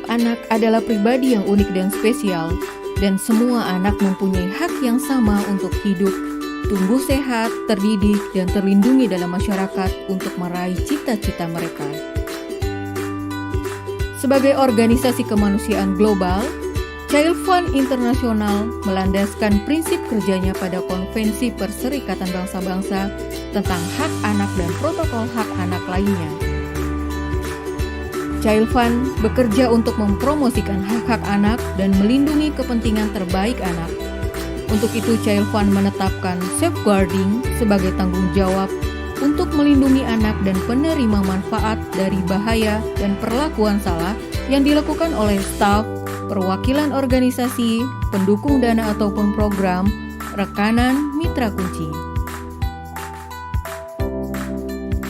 anak adalah pribadi yang unik dan spesial, dan semua anak mempunyai hak yang sama untuk hidup, tumbuh sehat, terdidik, dan terlindungi dalam masyarakat untuk meraih cita-cita mereka. Sebagai organisasi kemanusiaan global, Child Fund International melandaskan prinsip kerjanya pada Konvensi Perserikatan Bangsa-Bangsa tentang hak anak dan protokol hak anak lainnya. Child Fund bekerja untuk mempromosikan hak-hak anak dan melindungi kepentingan terbaik anak. Untuk itu, Child Fund menetapkan safeguarding sebagai tanggung jawab untuk melindungi anak dan penerima manfaat dari bahaya dan perlakuan salah yang dilakukan oleh staf, perwakilan organisasi, pendukung dana ataupun program, rekanan, mitra kunci.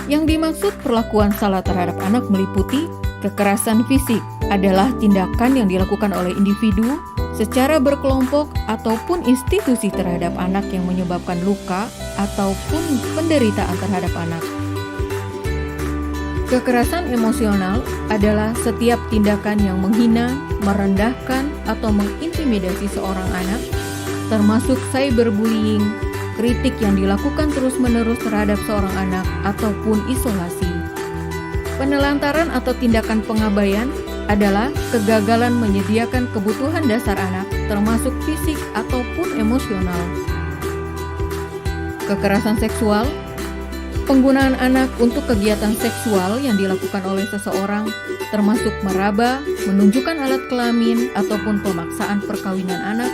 Yang dimaksud perlakuan salah terhadap anak meliputi kekerasan fisik adalah tindakan yang dilakukan oleh individu secara berkelompok ataupun institusi terhadap anak yang menyebabkan luka ataupun penderitaan terhadap anak. Kekerasan emosional adalah setiap tindakan yang menghina, merendahkan, atau mengintimidasi seorang anak, termasuk cyberbullying, kritik yang dilakukan terus-menerus terhadap seorang anak, ataupun isolasi. Penelantaran atau tindakan pengabaian adalah kegagalan menyediakan kebutuhan dasar anak, termasuk fisik ataupun emosional. Kekerasan seksual, penggunaan anak untuk kegiatan seksual yang dilakukan oleh seseorang, termasuk meraba, menunjukkan alat kelamin, ataupun pemaksaan perkawinan anak,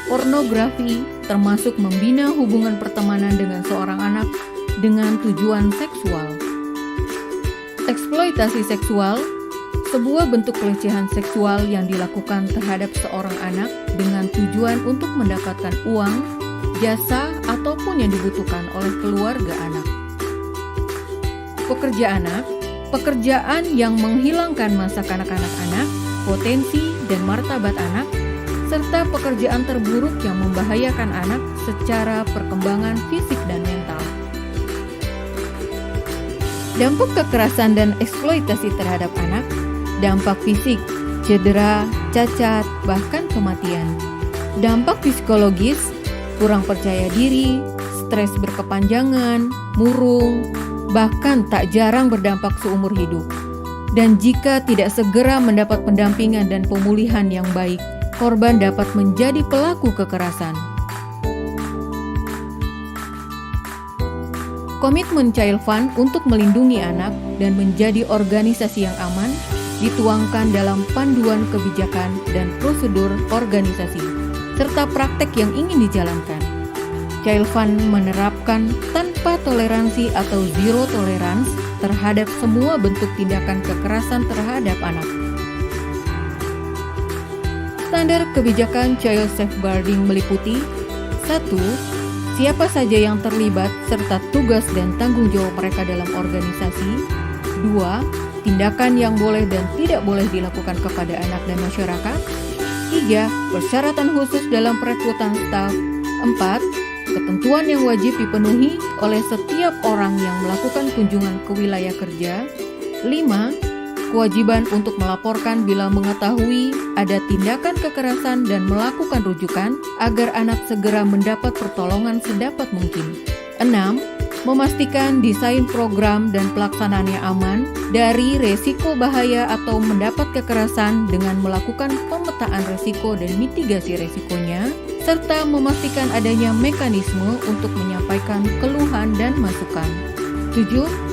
pornografi, termasuk membina hubungan pertemanan dengan seorang anak dengan tujuan seksual. Eksploitasi seksual, sebuah bentuk pelecehan seksual yang dilakukan terhadap seorang anak dengan tujuan untuk mendapatkan uang, jasa, ataupun yang dibutuhkan oleh keluarga anak. Pekerja anak, pekerjaan yang menghilangkan masa kanak-kanak anak, potensi dan martabat anak, serta pekerjaan terburuk yang membahayakan anak secara perkembangan fisik dan mental. Dampak kekerasan dan eksploitasi terhadap anak, dampak fisik, cedera, cacat, bahkan kematian. Dampak psikologis, kurang percaya diri, stres berkepanjangan, murung, bahkan tak jarang berdampak seumur hidup. Dan jika tidak segera mendapat pendampingan dan pemulihan yang baik, korban dapat menjadi pelaku kekerasan. Komitmen Child Fund untuk melindungi anak dan menjadi organisasi yang aman dituangkan dalam panduan kebijakan dan prosedur organisasi, serta praktek yang ingin dijalankan. Child Fund menerapkan tanpa toleransi atau zero tolerance terhadap semua bentuk tindakan kekerasan terhadap anak. Standar kebijakan Child Safeguarding meliputi 1. Siapa saja yang terlibat serta tugas dan tanggung jawab mereka dalam organisasi. 2. Tindakan yang boleh dan tidak boleh dilakukan kepada anak dan masyarakat. 3. Persyaratan khusus dalam perekrutan staf. 4. Ketentuan yang wajib dipenuhi oleh setiap orang yang melakukan kunjungan ke wilayah kerja. 5. Kewajiban untuk melaporkan bila mengetahui ada tindakan kekerasan dan melakukan rujukan agar anak segera mendapat pertolongan sedapat mungkin. 6. Memastikan desain program dan pelaksanaannya aman dari resiko bahaya atau mendapat kekerasan dengan melakukan pemetaan resiko dan mitigasi resikonya, serta memastikan adanya mekanisme untuk menyampaikan keluhan dan masukan. 7.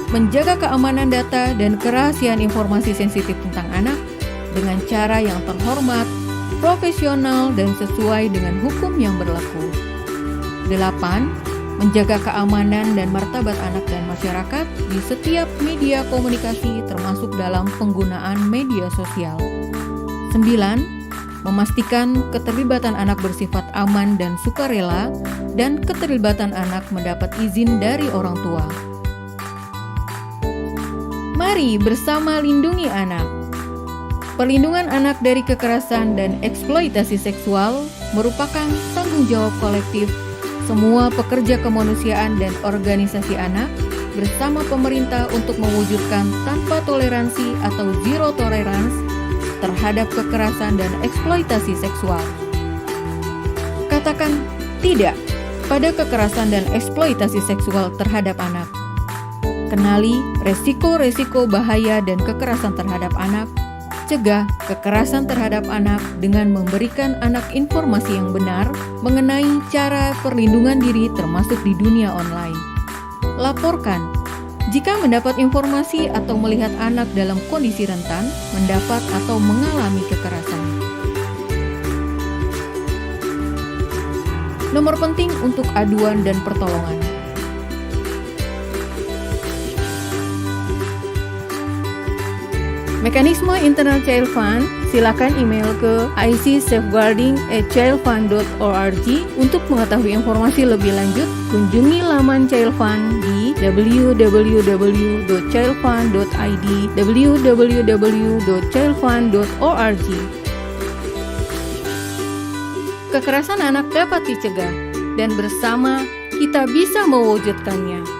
Menjaga keamanan data dan kerahasiaan informasi sensitif tentang anak dengan cara yang terhormat, profesional, dan sesuai dengan hukum yang berlaku. 8. Menjaga keamanan dan martabat anak dan masyarakat di setiap media komunikasi termasuk dalam penggunaan media sosial. 9. Memastikan keterlibatan anak bersifat aman dan sukarela dan keterlibatan anak mendapat izin dari orang tua. Mari bersama lindungi anak. Perlindungan anak dari kekerasan dan eksploitasi seksual merupakan tanggung jawab kolektif semua pekerja kemanusiaan dan organisasi anak bersama pemerintah untuk mewujudkan tanpa toleransi atau zero tolerance terhadap kekerasan dan eksploitasi seksual. Katakan tidak pada kekerasan dan eksploitasi seksual terhadap anak. Kenali resiko-resiko bahaya dan kekerasan terhadap anak. Cegah kekerasan terhadap anak dengan memberikan anak informasi yang benar mengenai cara perlindungan diri termasuk di dunia online. Laporkan jika mendapat informasi atau melihat anak dalam kondisi rentan, mendapat atau mengalami kekerasan. Nomor penting untuk aduan dan pertolongan. Mekanisme Internal Child Fund, silakan email ke icsafeguarding@childfund.org. Untuk mengetahui informasi lebih lanjut, kunjungi laman Child Fund di www.childfund.id, www.childfund.org. Kekerasan anak dapat dicegah, dan bersama kita bisa mewujudkannya.